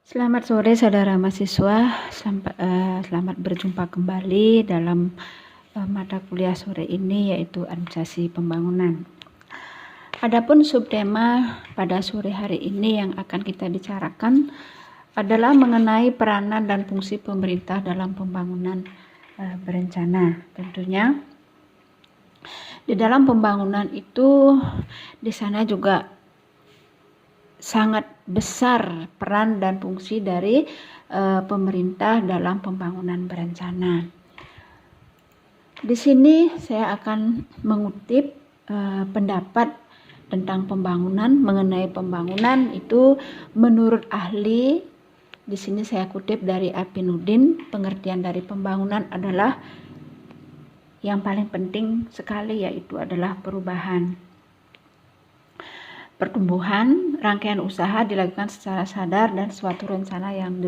Selamat sore saudara mahasiswa, selamat berjumpa kembali dalam mata kuliah sore ini, yaitu administrasi pembangunan. Adapun subtema pada sore hari ini yang akan kita bicarakan adalah mengenai peranan dan fungsi pemerintah dalam pembangunan berencana. Tentunya di dalam pembangunan itu di sana juga sangat besar peran dan fungsi dari pemerintah dalam pembangunan berencana. Di sini saya akan mengutip pendapat tentang pembangunan. Mengenai pembangunan itu menurut ahli, di sini saya kutip dari Arpinuddin, pengertian dari pembangunan adalah yang paling penting sekali, yaitu adalah perubahan. Pertumbuhan, rangkaian usaha dilakukan secara sadar dan suatu rencana yang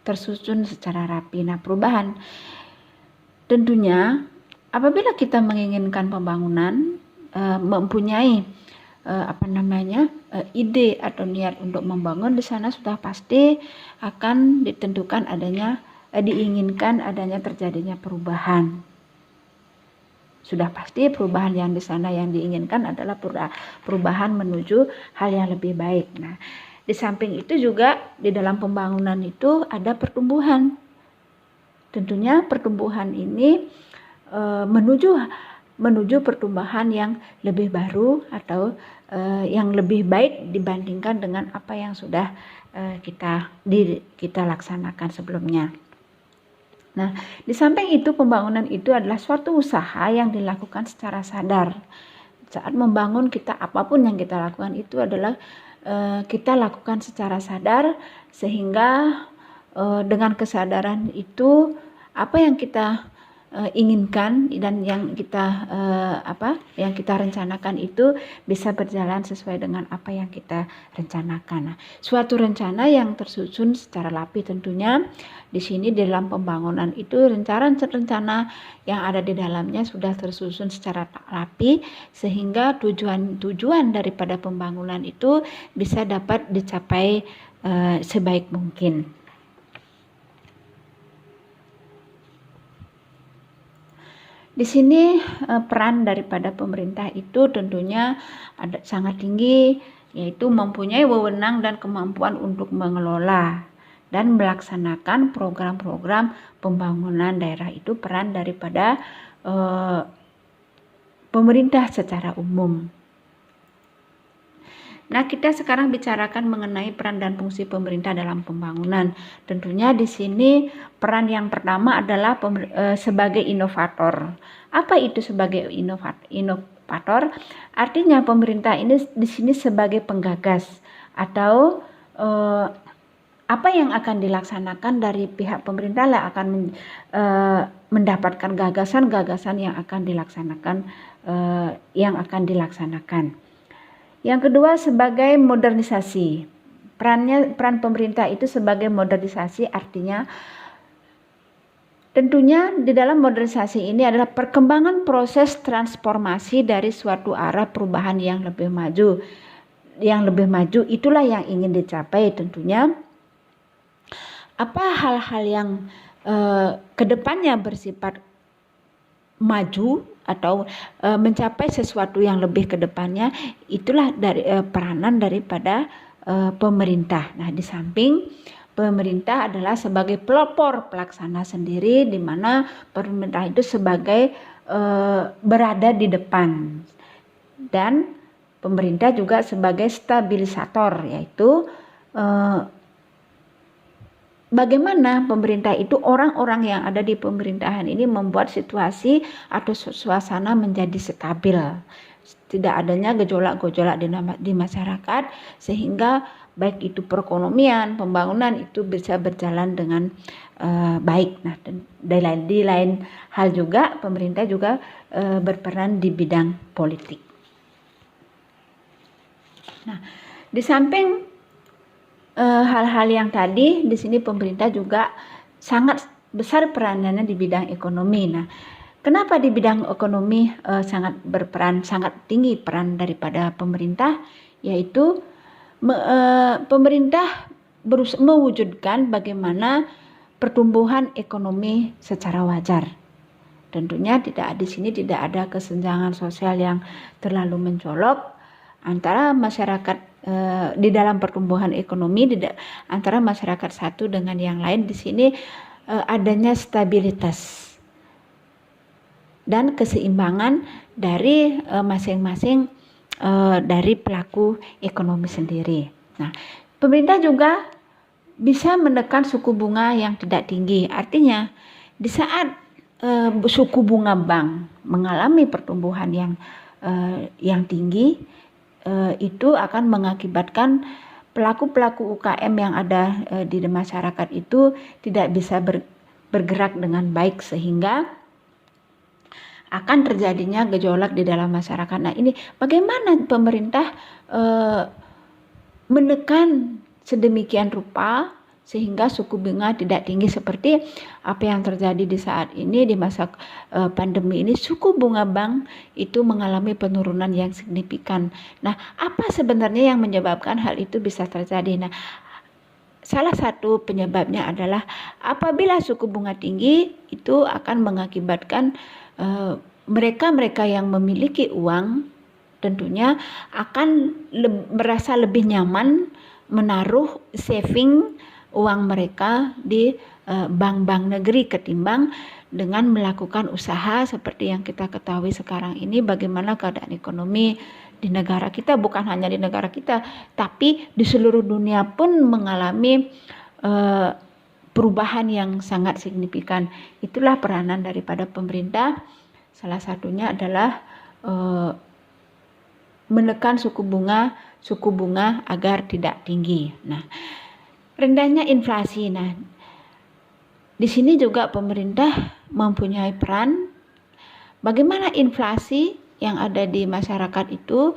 tersusun secara rapi. Nah, perubahan tentunya apabila kita menginginkan pembangunan, mempunyai ide atau niat untuk membangun, di sana sudah pasti akan ditentukan diinginkan adanya terjadinya perubahan. Sudah pasti perubahan yang di sana yang diinginkan adalah perubahan menuju hal yang lebih baik. Nah, di samping itu juga di dalam pembangunan itu ada pertumbuhan. Tentunya pertumbuhan ini menuju pertumbuhan yang lebih baru atau yang lebih baik dibandingkan dengan apa yang sudah kita laksanakan sebelumnya. Nah, di samping itu pembangunan itu adalah suatu usaha yang dilakukan secara sadar. Saat membangun apapun yang kita lakukan itu adalah kita lakukan secara sadar, sehingga dengan kesadaran itu apa yang kita inginkan dan yang kita rencanakan itu bisa berjalan sesuai dengan apa yang kita rencanakan. Nah, suatu rencana yang tersusun secara rapi tentunya di sini dalam pembangunan itu rencana yang ada di dalamnya sudah tersusun secara rapi, sehingga tujuan daripada pembangunan itu bisa dapat dicapai sebaik mungkin. Di sini peran daripada pemerintah itu tentunya sangat tinggi, yaitu mempunyai wewenang dan kemampuan untuk mengelola dan melaksanakan program-program pembangunan daerah. Itu peran daripada pemerintah secara umum. Nah, kita sekarang bicarakan mengenai peran dan fungsi pemerintah dalam pembangunan. Tentunya di sini peran yang pertama adalah sebagai inovator. Apa itu sebagai inovator? Artinya pemerintah ini di sini sebagai penggagas atau apa yang akan dilaksanakan dari pihak pemerintah lah akan mendapatkan gagasan-gagasan yang akan dilaksanakan. Yang kedua sebagai modernisasi. Peran pemerintah itu sebagai modernisasi, artinya tentunya di dalam modernisasi ini adalah perkembangan proses transformasi dari suatu arah perubahan yang lebih maju. Yang lebih maju itulah yang ingin dicapai tentunya. Apa hal-hal yang kedepannya bersifat maju atau mencapai sesuatu yang lebih ke depannya, itulah dari peranan daripada pemerintah. Nah, di samping pemerintah adalah sebagai pelopor pelaksana sendiri, di mana pemerintah itu sebagai berada di depan, dan pemerintah juga sebagai stabilisator, yaitu bagaimana pemerintah itu, orang-orang yang ada di pemerintahan ini membuat situasi atau suasana menjadi stabil. Tidak adanya gejolak-gejolak di masyarakat, sehingga baik itu perekonomian, pembangunan itu bisa berjalan dengan baik. Nah, di lain hal juga pemerintah juga berperan di bidang politik. Nah, di samping hal-hal yang tadi, di sini pemerintah juga sangat besar peranannya di bidang ekonomi. Nah, kenapa di bidang ekonomi sangat tinggi peran daripada pemerintah? Yaitu pemerintah mewujudkan bagaimana pertumbuhan ekonomi secara wajar. Tentunya di sini tidak ada kesenjangan sosial yang terlalu mencolok antara masyarakat di dalam pertumbuhan ekonomi antara masyarakat satu dengan yang lain. Di sini adanya stabilitas dan keseimbangan dari masing-masing dari pelaku ekonomi sendiri. Nah, pemerintah juga bisa menekan suku bunga yang tidak tinggi. Artinya, di saat suku bunga bank mengalami pertumbuhan yang tinggi, itu akan mengakibatkan pelaku-pelaku UKM yang ada di masyarakat itu tidak bisa bergerak dengan baik, sehingga akan terjadinya gejolak di dalam masyarakat. Nah, ini bagaimana pemerintah menekan sedemikian rupa sehingga suku bunga tidak tinggi seperti apa yang terjadi di saat ini di masa pandemi ini. Suku bunga bank itu mengalami penurunan yang signifikan. Nah, apa sebenarnya yang menyebabkan hal itu bisa terjadi? Nah, salah satu penyebabnya adalah apabila suku bunga tinggi itu akan mengakibatkan mereka yang memiliki uang tentunya akan merasa lebih nyaman menaruh saving uang mereka di bank-bank negeri ketimbang dengan melakukan usaha seperti yang kita ketahui sekarang ini. Bagaimana keadaan ekonomi di negara kita, bukan hanya di negara kita tapi di seluruh dunia pun mengalami perubahan yang sangat signifikan. Itulah peranan daripada pemerintah. Salah satunya adalah menekan suku bunga agar tidak tinggi. Nah, rendahnya inflasi. Nah, di sini juga pemerintah mempunyai peran bagaimana inflasi yang ada di masyarakat itu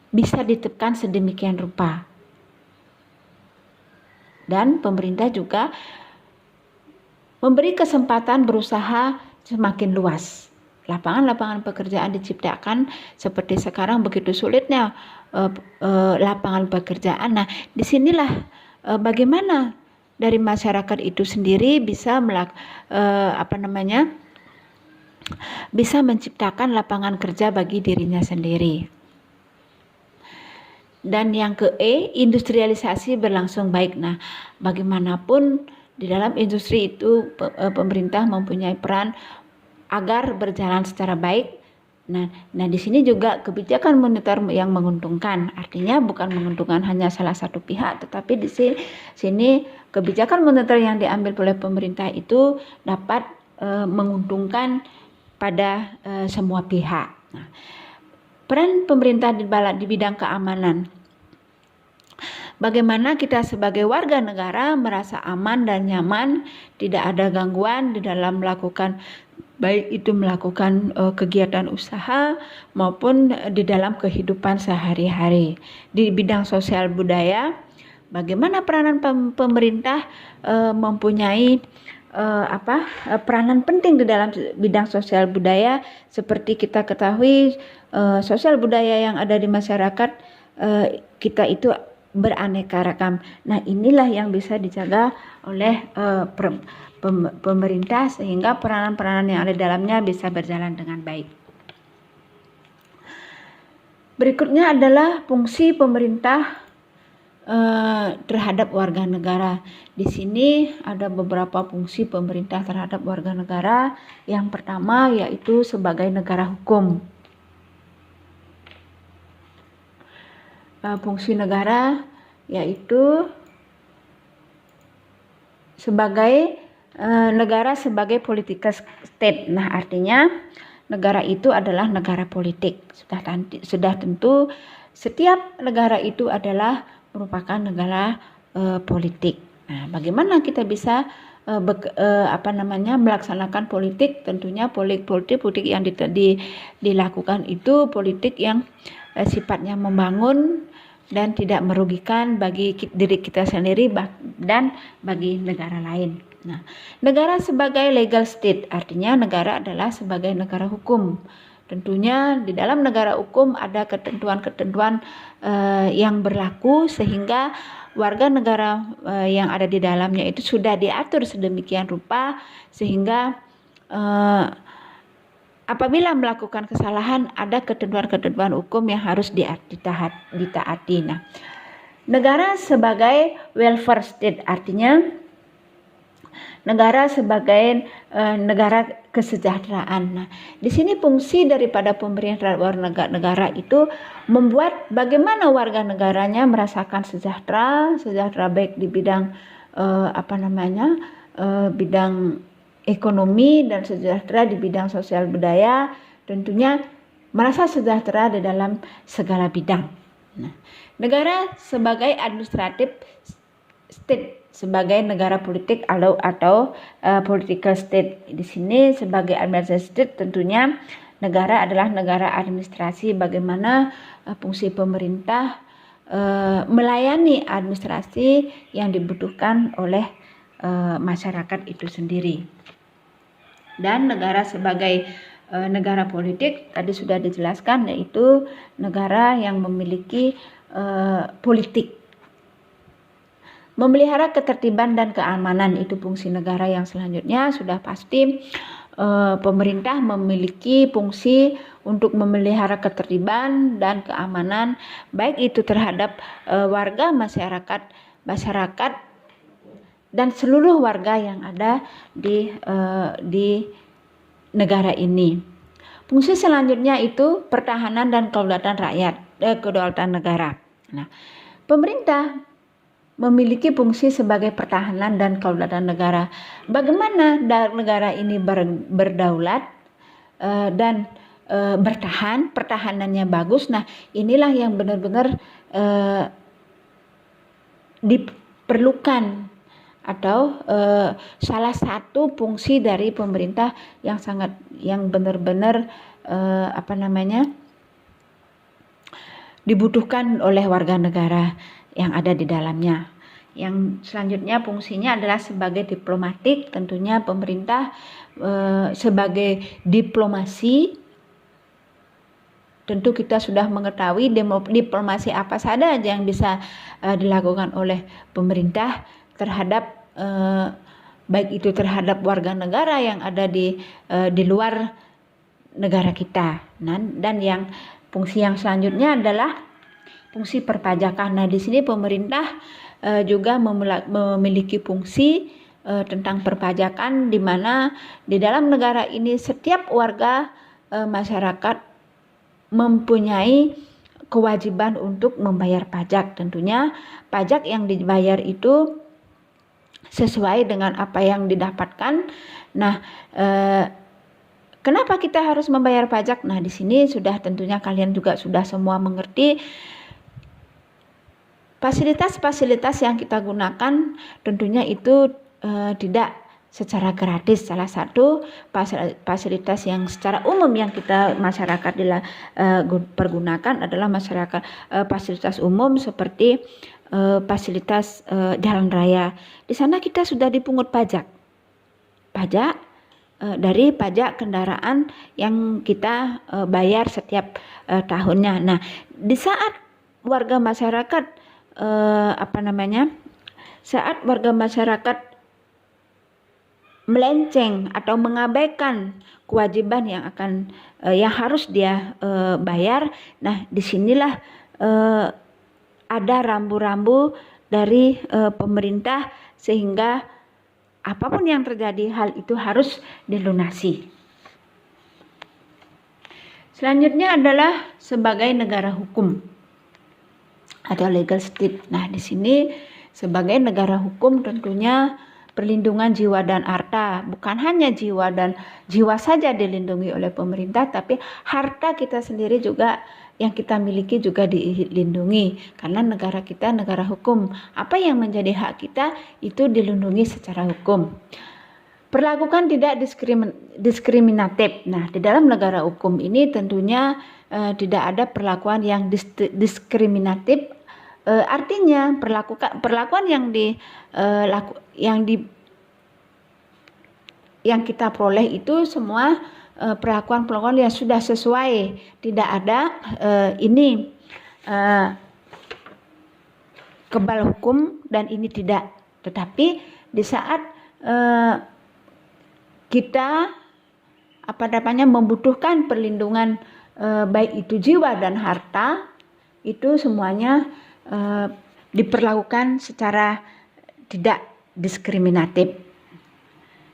bisa ditekan sedemikian rupa. Dan pemerintah juga memberi kesempatan berusaha semakin luas. Lapangan-lapangan pekerjaan diciptakan seperti sekarang begitu sulitnya lapangan pekerjaan. Nah, disinilah bagaimana dari masyarakat itu sendiri bisa bisa menciptakan lapangan kerja bagi dirinya sendiri. Dan yang industrialisasi berlangsung baik. Nah, bagaimanapun di dalam industri itu pemerintah mempunyai peran agar berjalan secara baik. Nah di sini juga kebijakan moneter yang menguntungkan. Artinya bukan menguntungkan hanya salah satu pihak, tetapi di sini kebijakan moneter yang diambil oleh pemerintah itu dapat menguntungkan pada semua pihak. Nah, peran pemerintah di bidang keamanan. Bagaimana kita sebagai warga negara merasa aman dan nyaman, tidak ada gangguan di dalam melakukan baik itu melakukan kegiatan usaha maupun di dalam kehidupan sehari-hari. Di bidang sosial budaya, bagaimana peranan pemerintah mempunyai peranan penting di dalam bidang sosial budaya. Seperti kita ketahui, sosial budaya yang ada di masyarakat kita itu beraneka ragam. Nah, inilah yang bisa dijaga oleh pemerintah sehingga peranan-peranan yang ada di dalamnya bisa berjalan dengan baik. Berikutnya adalah fungsi pemerintah terhadap warga negara. Di sini ada beberapa fungsi pemerintah terhadap warga negara. Yang pertama yaitu sebagai negara hukum. Fungsi negara yaitu sebagai negara sebagai political state. Nah, artinya negara itu adalah negara politik. Sudah tentu setiap negara itu adalah merupakan negara politik. Nah, bagaimana kita bisa melaksanakan politik? Tentunya politik yang dilakukan itu politik yang sifatnya membangun dan tidak merugikan bagi diri kita sendiri dan bagi negara lain. Nah, negara sebagai legal state, artinya negara adalah sebagai negara hukum. Tentunya di dalam negara hukum ada ketentuan-ketentuan yang berlaku sehingga warga negara yang ada di dalamnya itu sudah diatur sedemikian rupa sehingga apabila melakukan kesalahan ada ketentuan-ketentuan hukum yang harus ditaati. Nah, negara sebagai welfare state artinya negara sebagai negara kesejahteraan. Nah, di sini fungsi daripada pemerintah negara itu membuat bagaimana warga negaranya merasakan sejahtera baik di bidang bidang ekonomi dan sejahtera di bidang sosial budaya, tentunya merasa sejahtera di dalam segala bidang. Nah, negara sebagai administratif state, sebagai negara politik atau political state. Di sini sebagai administrative state tentunya negara adalah negara administrasi, bagaimana fungsi pemerintah melayani administrasi yang dibutuhkan oleh masyarakat itu sendiri. Dan negara sebagai negara politik tadi sudah dijelaskan, yaitu negara yang memiliki politik. Memelihara ketertiban dan keamanan itu fungsi negara yang selanjutnya. Sudah pasti pemerintah memiliki fungsi untuk memelihara ketertiban dan keamanan, baik itu terhadap warga masyarakat dan seluruh warga yang ada di negara ini. Fungsi selanjutnya itu pertahanan dan kedaulatan negara. Nah, pemerintah memiliki fungsi sebagai pertahanan dan kedaulatan negara. Bagaimana negara ini berdaulat dan bertahan, pertahanannya bagus. Nah, inilah yang benar-benar diperlukan atau salah satu fungsi dari pemerintah yang benar-benar dibutuhkan oleh warga negara yang ada di dalamnya. Yang selanjutnya fungsinya adalah sebagai diplomatik. Tentunya pemerintah sebagai diplomasi, tentu kita sudah mengetahui diplomasi apa saja yang bisa dilakukan oleh pemerintah terhadap baik itu terhadap warga negara yang ada di luar negara kita. Dan yang fungsi yang selanjutnya adalah fungsi perpajakan. Nah, di sini pemerintah juga memiliki fungsi tentang perpajakan, di mana di dalam negara ini setiap warga masyarakat mempunyai kewajiban untuk membayar pajak. Tentunya pajak yang dibayar itu sesuai dengan apa yang didapatkan. Nah, kenapa kita harus membayar pajak? Nah, di sini sudah tentunya kalian juga sudah semua mengerti fasilitas-fasilitas yang kita gunakan tentunya itu tidak secara gratis. Salah satu fasilitas yang secara umum yang kita masyarakat pergunakan adalah fasilitas umum seperti fasilitas jalan raya. Di sana kita sudah dipungut pajak dari pajak kendaraan yang kita bayar setiap tahunnya. Nah, di saat warga masyarakat saat warga masyarakat melenceng atau mengabaikan kewajiban yang harus dia bayar, nah disinilah ada rambu-rambu dari pemerintah sehingga apapun yang terjadi hal itu harus dilunasi. Selanjutnya adalah sebagai negara hukum atau legal state. Nah, di sini sebagai negara hukum tentunya perlindungan jiwa dan harta, bukan hanya jiwa saja dilindungi oleh pemerintah, tapi harta kita sendiri juga yang kita miliki juga dilindungi, karena negara kita negara hukum. Apa yang menjadi hak kita itu dilindungi secara hukum. Perlakukan tidak diskriminatif. Nah, di dalam negara hukum ini tentunya tidak ada perlakuan yang diskriminatif. Artinya perlakuan yang kita peroleh itu semua perlakuan yang sudah sesuai, tidak ada kebal hukum dan ini tidak. Tetapi di saat kita membutuhkan perlindungan baik itu jiwa dan harta, itu semuanya diperlakukan secara tidak diskriminatif.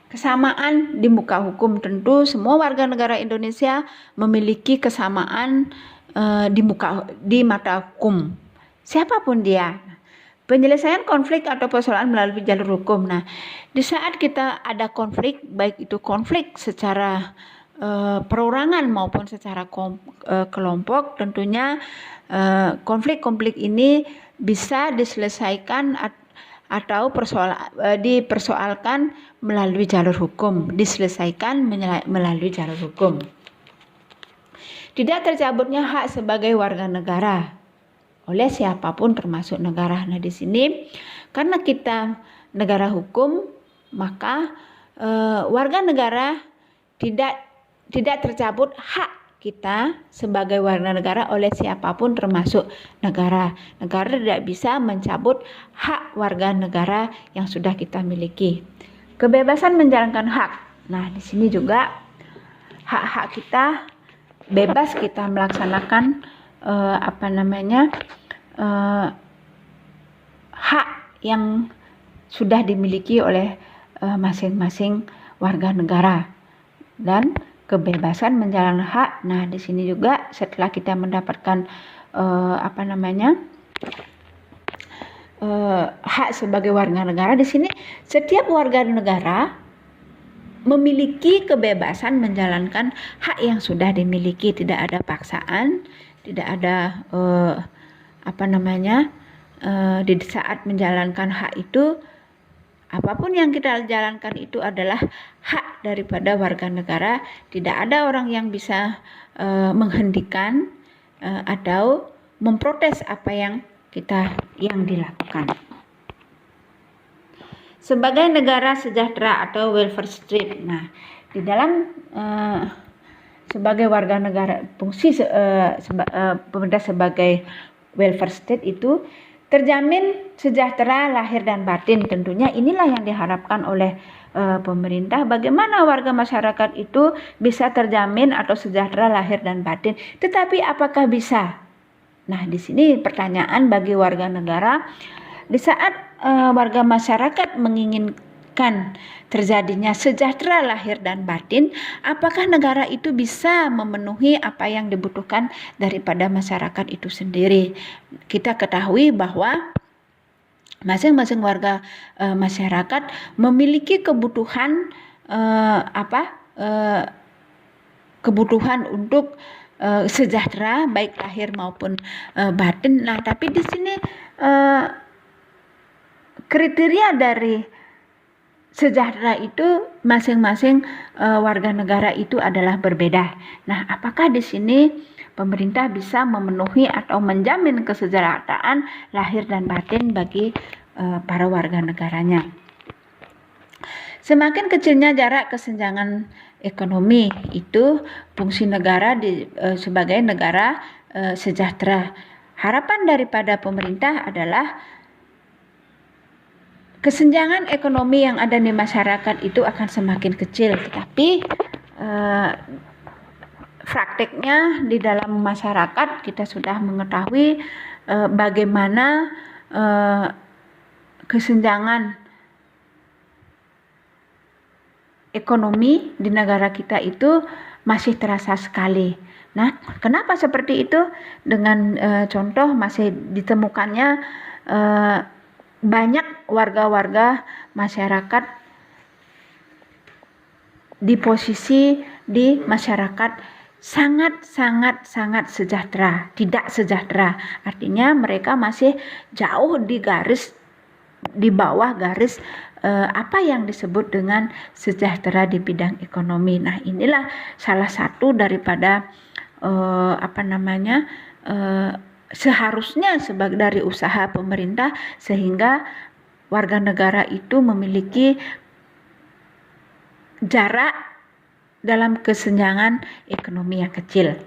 Kesamaan di muka hukum, tentu semua warga negara Indonesia memiliki kesamaan di mata hukum, siapapun dia. Penyelesaian konflik atau persoalan melalui jalur hukum. Nah, di saat kita ada konflik, baik itu konflik secara perorangan maupun secara kelompok, tentunya konflik-konflik ini bisa diselesaikan atau dipersoalkan melalui jalur hukum, diselesaikan melalui jalur hukum. Tidak tercabutnya hak sebagai warga negara oleh siapapun termasuk negara. Nah, di sini karena kita negara hukum, maka warga negara tidak tercabut hak kita sebagai warga negara oleh siapapun termasuk negara. Negara tidak bisa mencabut hak warga negara yang sudah kita miliki. Kebebasan menjalankan hak. Nah, di sini juga hak-hak kita bebas kita melaksanakan hak yang sudah dimiliki oleh masing-masing warga negara. Dan kebebasan menjalankan hak. Nah, di sini juga setelah kita mendapatkan hak sebagai warga negara, di sini setiap warga negara memiliki kebebasan menjalankan hak yang sudah dimiliki. Tidak ada paksaan, tidak ada di saat menjalankan hak itu, apapun yang kita jalankan itu adalah hak daripada warga negara. Tidak ada orang yang bisa menghentikan atau memprotes apa yang dilakukan. Sebagai negara sejahtera atau welfare state. Nah, di dalam sebagai warga negara, fungsi pemerintah sebagai welfare state itu terjamin sejahtera lahir dan batin. Tentunya inilah yang diharapkan oleh pemerintah. Bagaimana warga masyarakat itu bisa terjamin atau sejahtera lahir dan batin. Tetapi apakah bisa? Nah, di sini pertanyaan bagi warga negara. Di saat warga masyarakat menginginkan terjadinya sejahtera lahir dan batin, apakah negara itu bisa memenuhi apa yang dibutuhkan daripada masyarakat itu sendiri? Kita ketahui bahwa masing-masing warga masyarakat memiliki kebutuhan kebutuhan untuk sejahtera baik lahir maupun batin. Nah, tapi di sini kriteria dari sejahtera itu masing-masing warga negara itu adalah berbeda. Nah, apakah di sini pemerintah bisa memenuhi atau menjamin kesejahteraan lahir dan batin bagi para warga negaranya? Semakin kecilnya jarak kesenjangan ekonomi, itu fungsi negara sebagai negara sejahtera. Harapan daripada pemerintah adalah kesenjangan ekonomi yang ada di masyarakat itu akan semakin kecil, tetapi prakteknya di dalam masyarakat kita sudah mengetahui bagaimana kesenjangan ekonomi di negara kita itu masih terasa sekali. Nah, kenapa seperti itu? Dengan contoh masih ditemukannya banyak warga-warga masyarakat di posisi di masyarakat sangat sejahtera, tidak sejahtera. Artinya mereka masih jauh di bawah garis apa yang disebut dengan sejahtera di bidang ekonomi. Nah, inilah salah satu daripada seharusnya sebagai dari usaha pemerintah, sehingga warga negara itu memiliki jarak dalam kesenjangan ekonomi yang kecil.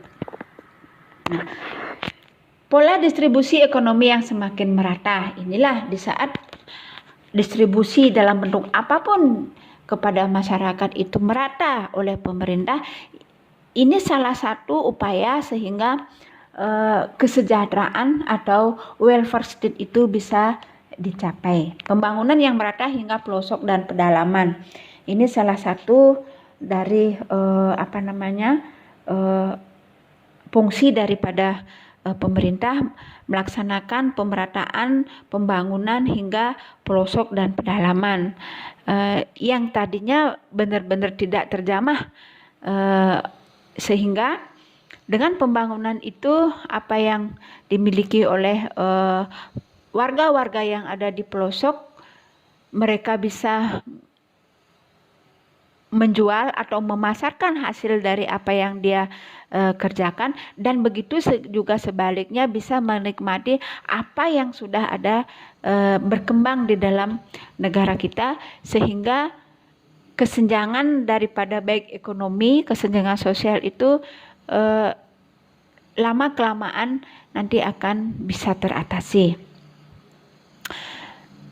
Nah, Pola distribusi ekonomi yang semakin merata. Inilah di saat distribusi dalam bentuk apapun kepada masyarakat itu merata oleh pemerintah, ini salah satu upaya sehingga kesejahteraan atau welfare state itu bisa dicapai. Pembangunan yang merata hingga pelosok dan pedalaman. Ini salah satu dari fungsi daripada pemerintah melaksanakan pemerataan pembangunan hingga pelosok dan pedalaman, yang tadinya benar-benar tidak terjamah, sehingga dengan pembangunan itu apa yang dimiliki oleh warga-warga yang ada di pelosok, mereka bisa menjual atau memasarkan hasil dari apa yang dia kerjakan, dan begitu juga sebaliknya bisa menikmati apa yang sudah ada berkembang di dalam negara kita, sehingga kesenjangan daripada baik ekonomi, kesenjangan sosial itu lama kelamaan nanti akan bisa teratasi.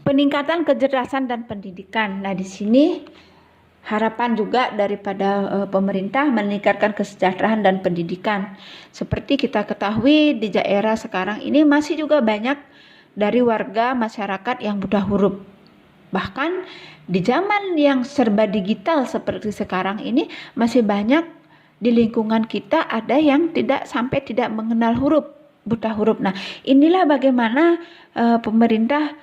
Peningkatan kecerdasan dan pendidikan. Nah, di sini harapan juga daripada pemerintah meningkatkan kesejahteraan dan pendidikan. Seperti kita ketahui di daerah sekarang ini masih juga banyak dari warga masyarakat yang buta huruf. Bahkan di zaman yang serba digital seperti sekarang ini masih banyak di lingkungan kita ada yang tidak mengenal huruf, buta huruf. Nah, inilah bagaimana pemerintah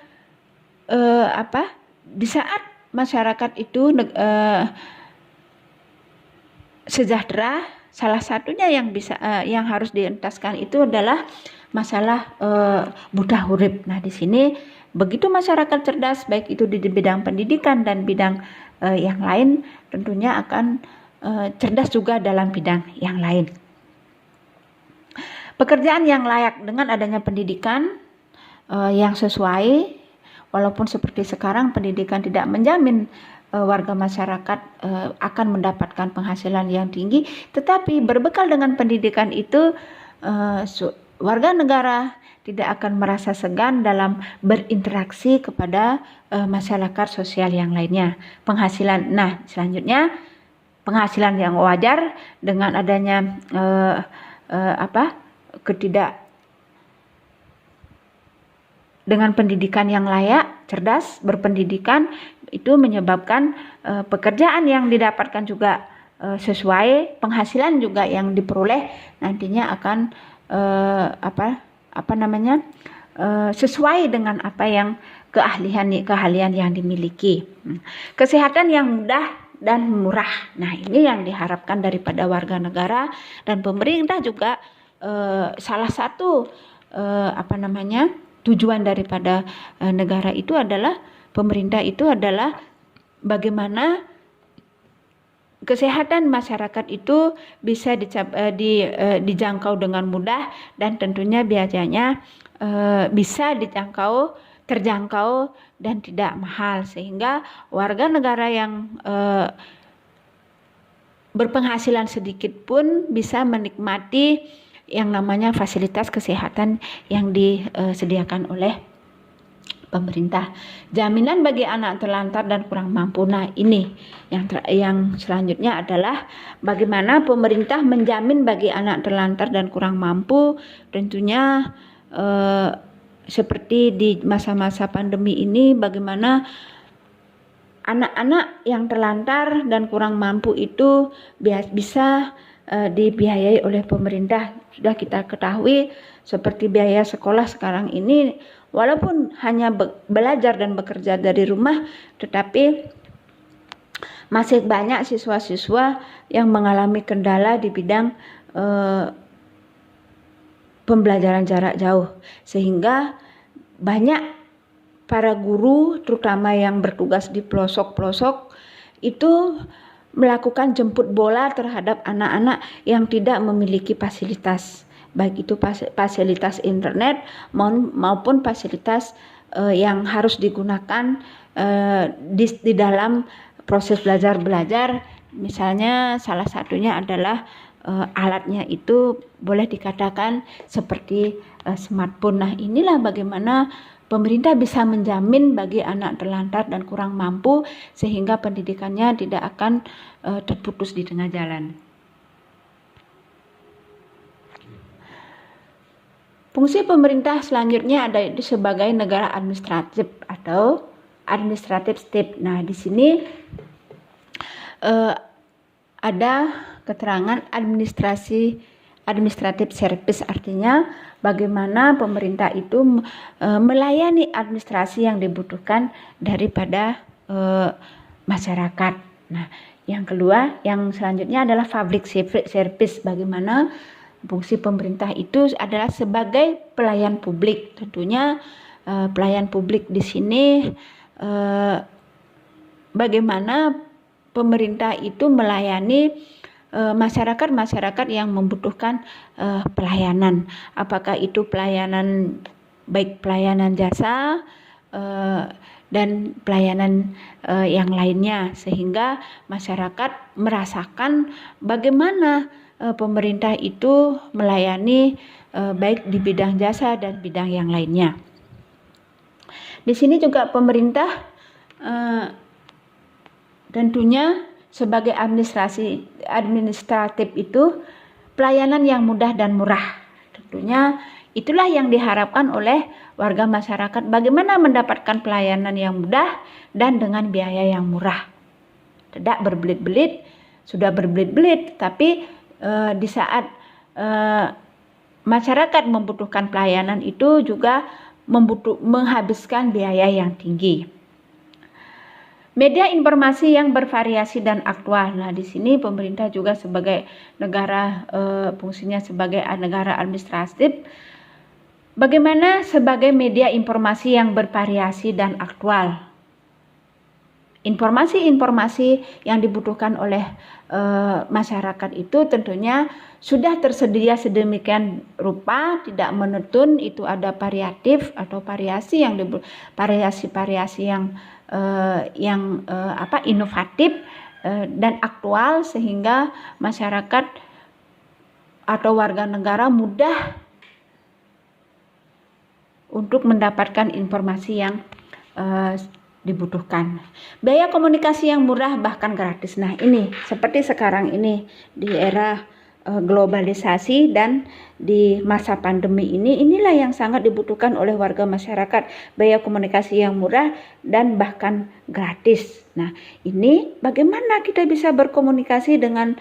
di saat masyarakat itu sejahtera, salah satunya yang harus dientaskan itu adalah masalah buta huruf. Nah, di sini begitu masyarakat cerdas, baik itu di bidang pendidikan dan bidang yang lain, tentunya akan cerdas juga dalam bidang yang lain. Pekerjaan yang layak dengan adanya pendidikan yang sesuai. Walaupun seperti sekarang pendidikan tidak menjamin warga masyarakat akan mendapatkan penghasilan yang tinggi, tetapi berbekal dengan pendidikan itu warga negara tidak akan merasa segan dalam berinteraksi kepada masyarakat sosial yang lainnya. Penghasilan, nah selanjutnya penghasilan yang wajar dengan adanya dengan pendidikan yang layak, cerdas, berpendidikan, itu menyebabkan pekerjaan yang didapatkan juga sesuai, penghasilan juga yang diperoleh nantinya akan sesuai dengan apa yang keahlian yang dimiliki. Kesehatan yang mudah dan murah. Nah, ini yang diharapkan daripada warga negara, dan pemerintah juga salah satu tujuan daripada negara itu adalah, pemerintah itu adalah bagaimana kesehatan masyarakat itu bisa dijangkau dengan mudah, dan tentunya biayanya bisa terjangkau dan tidak mahal, sehingga warga negara yang berpenghasilan sedikit pun bisa menikmati yang namanya fasilitas kesehatan yang disediakan oleh pemerintah. Jaminan bagi anak terlantar dan kurang mampu. Nah, ini yang selanjutnya adalah bagaimana pemerintah menjamin bagi anak terlantar dan kurang mampu. Tentunya seperti di masa-masa pandemi ini, bagaimana anak-anak yang terlantar dan kurang mampu itu bisa dibiayai oleh pemerintah. Sudah kita ketahui seperti biaya sekolah sekarang ini, walaupun hanya belajar dan bekerja dari rumah, tetapi masih banyak siswa-siswa yang mengalami kendala di bidang pembelajaran jarak jauh, sehingga banyak para guru terutama yang bertugas di pelosok-pelosok itu melakukan jemput bola terhadap anak-anak yang tidak memiliki fasilitas, baik itu fasilitas internet maupun fasilitas yang harus digunakan di dalam proses belajar. Misalnya salah satunya adalah alatnya itu boleh dikatakan seperti smartphone. Nah, inilah bagaimana pemerintah bisa menjamin bagi anak terlantar dan kurang mampu sehingga pendidikannya tidak akan terputus di tengah jalan. Fungsi pemerintah selanjutnya ada sebagai negara administratif atau administrative state. Nah, di sini ada keterangan administrative service, artinya bagaimana pemerintah itu melayani administrasi yang dibutuhkan daripada masyarakat. Nah, yang kedua, yang selanjutnya adalah public service, bagaimana fungsi pemerintah itu adalah sebagai pelayan publik. Tentunya pelayan publik di sini bagaimana pemerintah itu melayani masyarakat yang membutuhkan pelayanan. Apakah itu pelayanan, baik pelayanan jasa dan pelayanan yang lainnya, sehingga masyarakat merasakan bagaimana pemerintah itu melayani baik di bidang jasa dan bidang yang lainnya. Di sini juga pemerintah tentunya sebagai administratif itu pelayanan yang mudah dan murah. Tentunya itulah yang diharapkan oleh warga masyarakat, bagaimana mendapatkan pelayanan yang mudah dan dengan biaya yang murah. Tidak berbelit-belit, sudah berbelit-belit, tapi di saat masyarakat membutuhkan pelayanan itu juga menghabiskan biaya yang tinggi. Media informasi yang bervariasi dan aktual. Nah, di sini pemerintah juga sebagai negara, fungsinya sebagai negara administratif. Bagaimana sebagai media informasi yang bervariasi dan aktual? Informasi-informasi yang dibutuhkan oleh masyarakat itu tentunya sudah tersedia sedemikian rupa, tidak menetun, itu ada variatif atau variasi yang inovatif dan aktual, sehingga masyarakat atau warga negara mudah untuk mendapatkan informasi yang dibutuhkan. Biaya komunikasi yang murah bahkan gratis. Nah, ini seperti sekarang ini di era globalisasi dan di masa pandemi ini, inilah yang sangat dibutuhkan oleh warga masyarakat, biaya komunikasi yang murah dan bahkan gratis. Nah, ini bagaimana kita bisa berkomunikasi dengan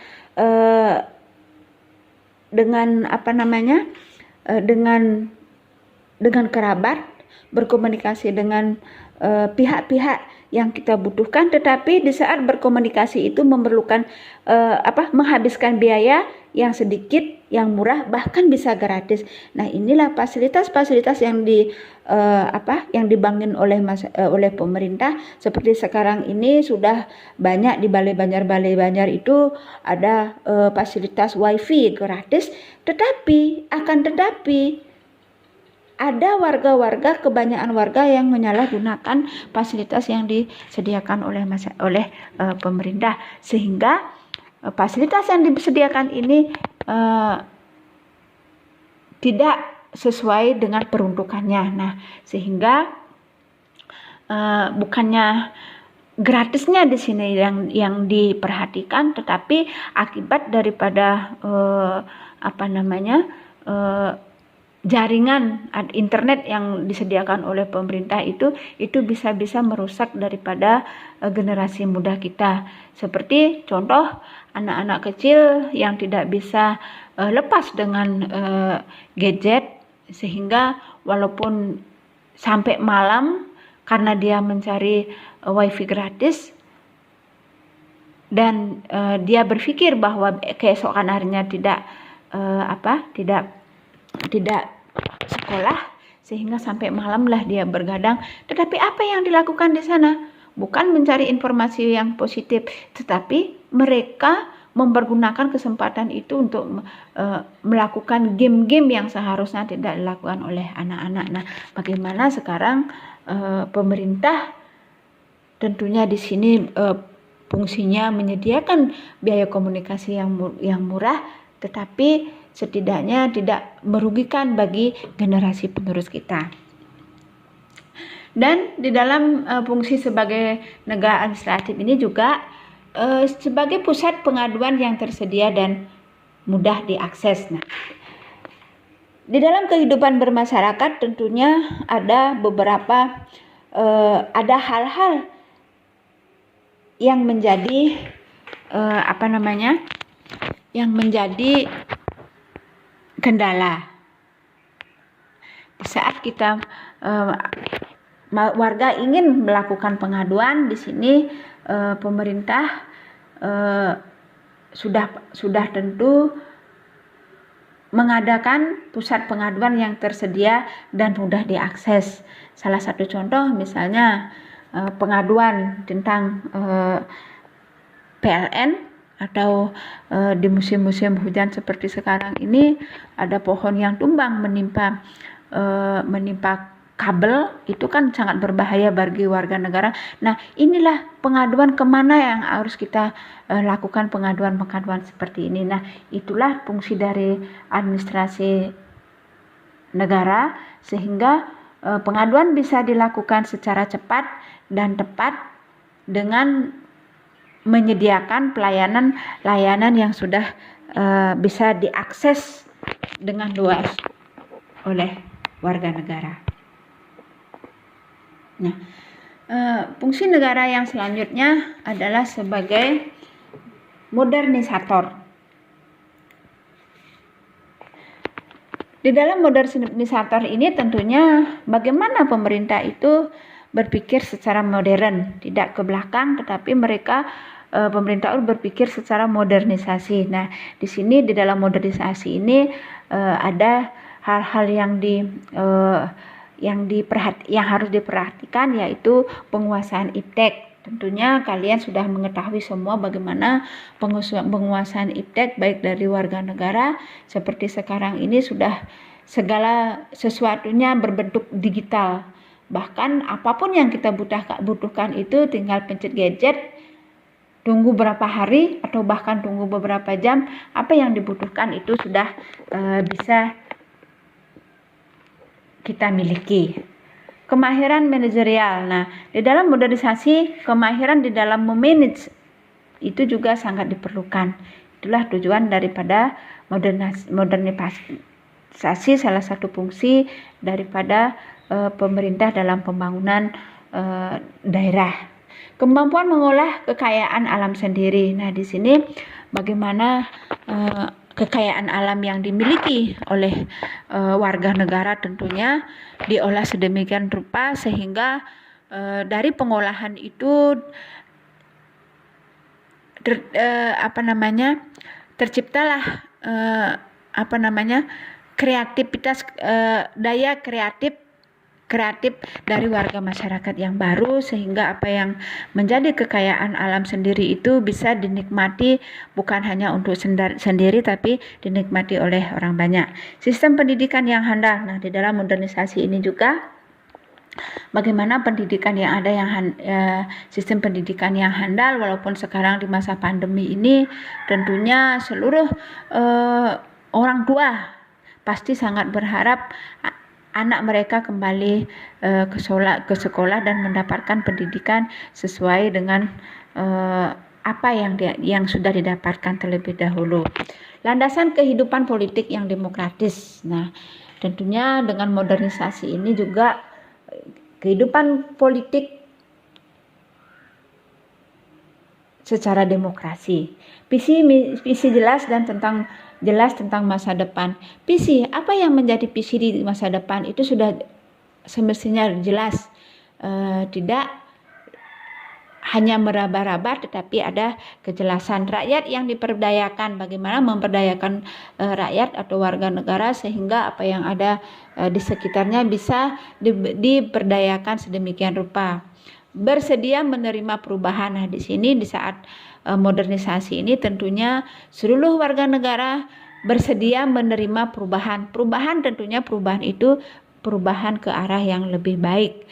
dengan kerabat, berkomunikasi dengan pihak-pihak yang kita butuhkan, tetapi di saat berkomunikasi itu memerlukan menghabiskan biaya yang sedikit, yang murah, bahkan bisa gratis. Nah, inilah fasilitas-fasilitas yang dibangun oleh pemerintah. Seperti sekarang ini sudah banyak di Balai Banjar itu ada fasilitas wifi gratis, tetapi ada kebanyakan warga yang menyalahgunakan fasilitas yang disediakan oleh pemerintah, sehingga fasilitas yang disediakan ini tidak sesuai dengan peruntukannya. Nah, sehingga bukannya gratisnya di sini yang diperhatikan, tetapi akibat daripada jaringan internet yang disediakan oleh pemerintah itu bisa merusak daripada generasi muda kita. Seperti contoh anak-anak kecil yang tidak bisa lepas dengan gadget, sehingga walaupun sampai malam karena dia mencari wifi gratis dan dia berpikir bahwa keesokan harinya tidak sekolah, sehingga sampai malamlah dia bergadang. Tetapi apa yang dilakukan di sana? Bukan mencari informasi yang positif, tetapi mereka mempergunakan kesempatan itu untuk melakukan game-game yang seharusnya tidak dilakukan oleh anak-anak. Nah, bagaimana sekarang pemerintah tentunya di sini fungsinya menyediakan biaya komunikasi yang murah tetapi setidaknya tidak merugikan bagi generasi penerus kita. Dan di dalam fungsi sebagai negara administratif ini juga sebagai pusat pengaduan yang tersedia dan mudah diakses. Nah, di dalam kehidupan bermasyarakat tentunya ada beberapa ada hal-hal yang menjadi yang menjadi kendala di saat kita warga ingin melakukan pengaduan. Di sini pemerintah sudah tentu mengadakan pusat pengaduan yang tersedia dan mudah diakses. Salah satu contoh misalnya pengaduan tentang PLN atau di musim-musim hujan seperti sekarang ini ada pohon yang tumbang menimpa kabel, itu kan sangat berbahaya bagi warga negara. Nah, inilah pengaduan kemana yang harus kita lakukan pengaduan seperti ini. Nah, itulah fungsi dari administrasi negara sehingga pengaduan bisa dilakukan secara cepat dan tepat dengan menyediakan layanan yang sudah bisa diakses dengan luas oleh warga negara. Nah, fungsi negara yang selanjutnya adalah sebagai modernisator. Di dalam modernisator ini tentunya bagaimana pemerintah itu berpikir secara modern, tidak ke belakang, tetapi mereka pemerintah berpikir secara modernisasi. Nah, di sini di dalam modernisasi ini ada hal-hal yang harus diperhatikan, yaitu penguasaan iptek. Tentunya kalian sudah mengetahui semua bagaimana penguasaan iptek baik dari warga negara. Seperti sekarang ini sudah segala sesuatunya berbentuk digital. Bahkan apapun yang kita butuhkan itu tinggal pencet gadget, tunggu berapa hari atau bahkan tunggu beberapa jam, apa yang dibutuhkan itu sudah bisa kita miliki. Kemahiran manajerial. Nah, di dalam modernisasi, kemahiran di dalam memanage itu juga sangat diperlukan. Itulah tujuan daripada modernisasi, salah satu fungsi daripada pemerintah dalam pembangunan daerah. Kemampuan mengolah kekayaan alam sendiri. Nah, di sini bagaimana kekayaan alam yang dimiliki oleh warga negara tentunya diolah sedemikian rupa sehingga dari pengolahan itu terciptalah kreativitas, daya kreatif dari warga masyarakat yang baru, sehingga apa yang menjadi kekayaan alam sendiri itu bisa dinikmati bukan hanya untuk sendiri tapi dinikmati oleh orang banyak. Sistem pendidikan yang handal. Nah, di dalam modernisasi ini juga bagaimana pendidikan yang ada sistem pendidikan yang handal, walaupun sekarang di masa pandemi ini tentunya seluruh orang tua pasti sangat berharap anak mereka kembali ke sekolah dan mendapatkan pendidikan sesuai dengan apa yang sudah didapatkan terlebih dahulu. Landasan kehidupan politik yang demokratis. Nah, tentunya dengan modernisasi ini juga kehidupan politik secara demokrasi. Visi jelas tentang masa depan. Visi, apa yang menjadi visi di masa depan itu sudah semestinya jelas, tidak hanya meraba-raba tetapi ada kejelasan. Rakyat yang diperdayakan, bagaimana memperdayakan rakyat atau warga negara sehingga apa yang ada di sekitarnya bisa diperdayakan sedemikian rupa. Bersedia menerima perubahan. Nah, di sini di saat modernisasi ini tentunya seluruh warga negara bersedia menerima perubahan. Tentunya perubahan itu perubahan ke arah yang lebih baik,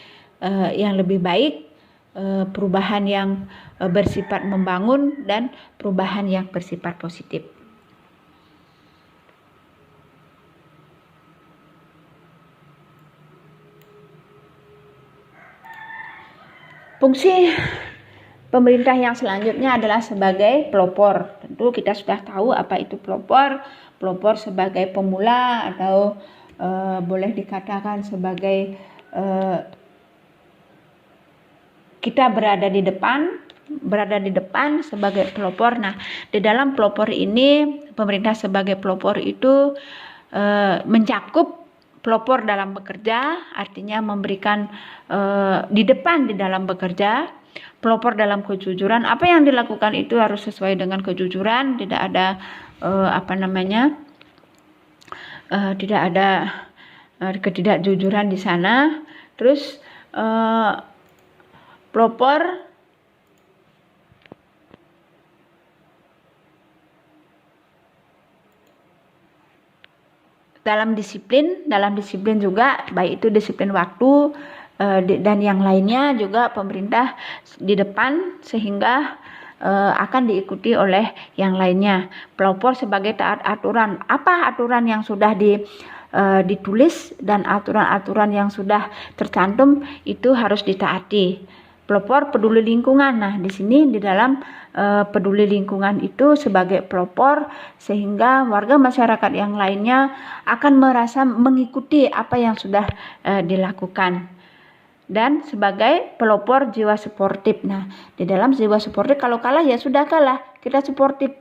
perubahan yang bersifat membangun dan perubahan yang bersifat positif. Fungsi pemerintah yang selanjutnya adalah sebagai pelopor. Tentu kita sudah tahu apa itu pelopor. Pelopor sebagai pemula atau boleh dikatakan sebagai kita berada di depan sebagai pelopor. Nah, di dalam pelopor ini pemerintah sebagai pelopor itu mencakup pelopor dalam bekerja, artinya memberikan di depan di dalam bekerja. Pelopor dalam kejujuran, apa yang dilakukan itu harus sesuai dengan kejujuran, tidak ada tidak ada ketidakjujuran di sana. Terus pelopor dalam disiplin juga, baik itu disiplin waktu dan yang lainnya juga pemerintah di depan sehingga akan diikuti oleh yang lainnya. Pelopor sebagai taat aturan. Apa aturan yang sudah ditulis dan aturan-aturan yang sudah tercantum itu harus ditaati. Pelopor peduli lingkungan. Nah, di sini di dalam peduli lingkungan itu sebagai pelopor sehingga warga masyarakat yang lainnya akan merasa mengikuti apa yang sudah dilakukan. Dan sebagai pelopor jiwa sportif. Nah, di dalam jiwa sportif kalau kalah ya sudah kalah, kita sportif.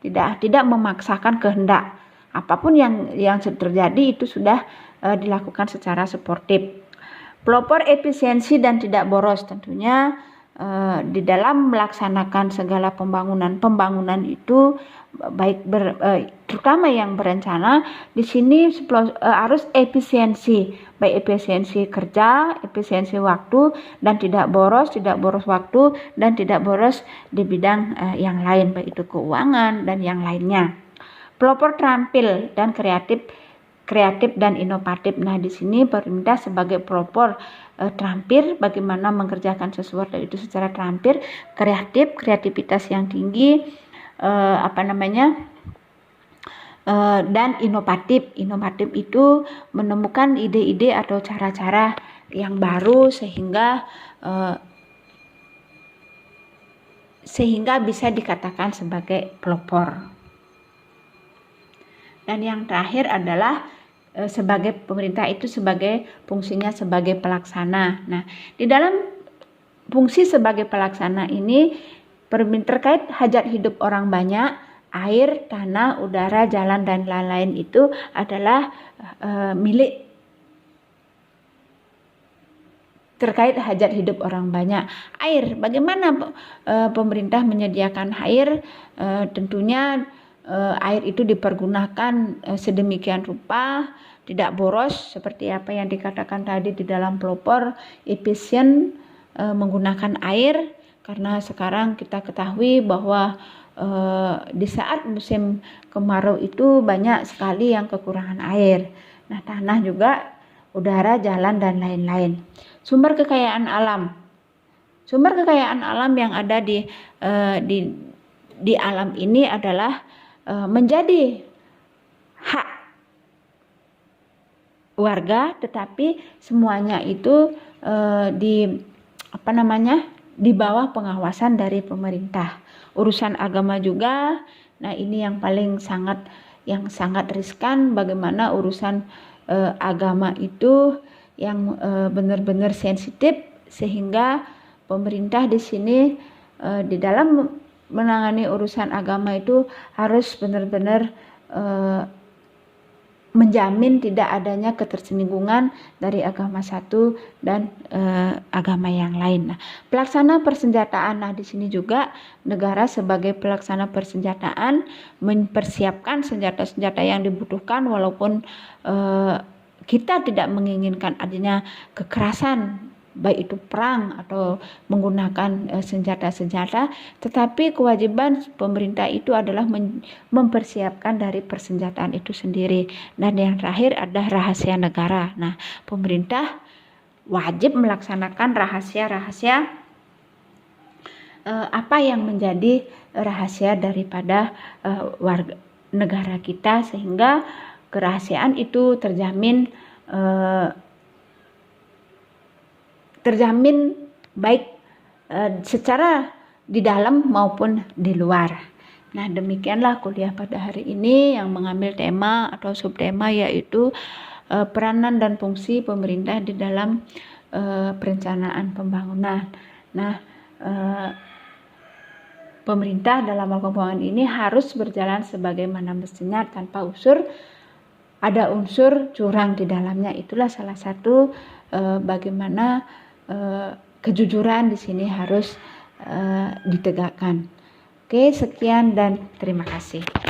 Tidak memaksakan kehendak. Apapun yang terjadi itu sudah dilakukan secara sportif. Pelopor efisiensi dan tidak boros. Tentunya di dalam melaksanakan segala pembangunan itu baik terutama yang berencana di sini harus efisiensi, baik efisiensi kerja, efisiensi waktu, dan tidak boros waktu dan tidak boros di bidang yang lain, baik itu keuangan dan yang lainnya. Pelopor terampil dan kreatif dan inovatif. Nah, di sini pemerintah sebagai pelopor terampil, bagaimana mengerjakan sesuatu itu secara terampil, kreativitas yang tinggi, dan inovatif. Inovatif itu menemukan ide-ide atau cara-cara yang baru sehingga bisa dikatakan sebagai pelopor. Dan yang terakhir adalah sebagai pemerintah itu sebagai fungsinya sebagai pelaksana. Nah, di dalam fungsi sebagai pelaksana ini terkait hajat hidup orang banyak, air, tanah, udara, jalan dan lain-lain itu adalah milik terkait hajat hidup orang banyak. Air, bagaimana pemerintah menyediakan air? Tentunya air itu dipergunakan sedemikian rupa, tidak boros seperti apa yang dikatakan tadi di dalam pelopor, efisien menggunakan air, karena sekarang kita ketahui bahwa di saat musim kemarau itu banyak sekali yang kekurangan air. Nah, tanah juga, udara, jalan dan lain-lain. Sumber kekayaan alam yang ada di alam ini adalah menjadi hak warga, tetapi semuanya itu di bawah pengawasan dari pemerintah. Urusan agama juga, nah ini yang sangat riskan, bagaimana urusan agama itu yang benar-benar sensitif, sehingga pemerintah di sini di dalam menangani urusan agama itu harus benar-benar menjamin tidak adanya ketersinggungan dari agama satu dan agama yang lain. Nah, pelaksana persenjataan. Nah, di sini juga negara sebagai pelaksana persenjataan mempersiapkan senjata-senjata yang dibutuhkan, walaupun kita tidak menginginkan adanya kekerasan, baik itu perang atau menggunakan senjata-senjata, tetapi kewajiban pemerintah itu adalah mempersiapkan dari persenjataan itu sendiri. Dan yang terakhir adalah rahasia negara. Nah, pemerintah wajib melaksanakan rahasia-rahasia apa yang menjadi rahasia daripada warga negara kita, sehingga kerahasiaan itu terjamin baik secara di dalam maupun di luar. Nah, demikianlah kuliah pada hari ini yang mengambil tema atau subtema yaitu peranan dan fungsi pemerintah di dalam perencanaan pembangunan. Nah, pemerintah dalam melakukan pembangunan ini harus berjalan sebagaimana mestinya tanpa ada unsur curang di dalamnya. Itulah salah satu bagaimana kejujuran di sini harus ditegakkan. Oke, sekian dan terima kasih.